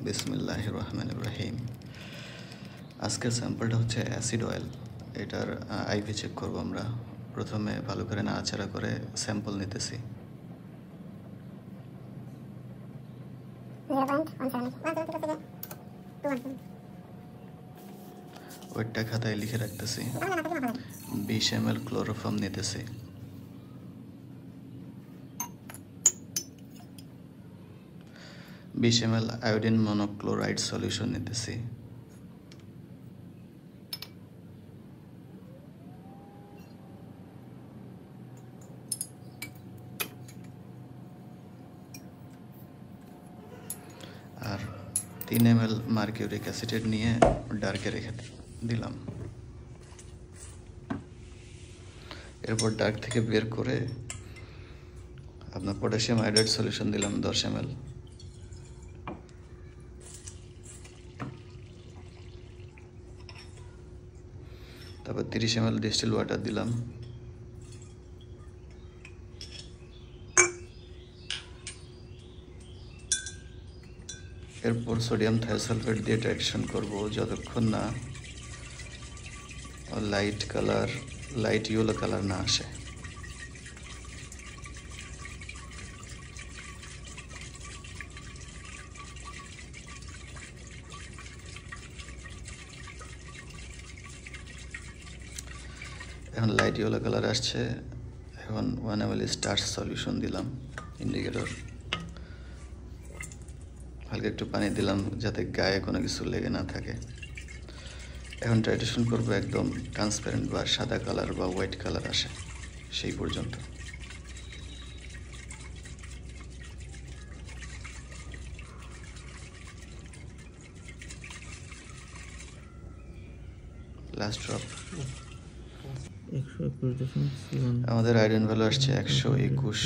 বিসমিল্লাহির রহমানির রহিম। আজকের স্যাম্পলটা হচ্ছে অ্যাসিড অয়েল। এটার আইভি চেক করব আমরা। প্রথমে ভালো করে নাড়াচাড়া করে স্যাম্পল নিতেছি। ওয়েটটা খাতায় লিখে রাখতেছি। 20 ml ক্লোরোফর্ম নিতেছি। বিশ ml আয়োডিন মনোক্লোরাইড সলিউশন নিতেছি। আর 3 ml মার্কিউরিক অ্যাসিড নিয়ে ডার্কে রেখে দিলাম। এরপর ডার্ক থেকে বের করে আপনার পটাশিয়াম আয়োডাইড সলিউশন দিলাম 10 ml। তারপর 30 ml ডিস্টিল ওয়াটার দিলাম। এরপর সোডিয়াম থায়োসালফেট দিয়ে টাইট্রেশন করব যতক্ষণ না লাইট ইয়েলো কালার না আসে। এখন লাইট ইয়েলো কালার আসছে। এখন 1 ml স্টার্চ সলিউশন দিলাম ইন্ডিকেটর। হালকা একটু পানি দিলাম যাতে গায়ে কোনো কিছু লেগে না থাকে। এখন টাইট্রেশন করবো একদম ট্রান্সপারেন্ট বা সাদা কালার বা হোয়াইট কালার আসে সেই পর্যন্ত। Last drop. আমাদের আয়রন ভ্যালু আসছে 121।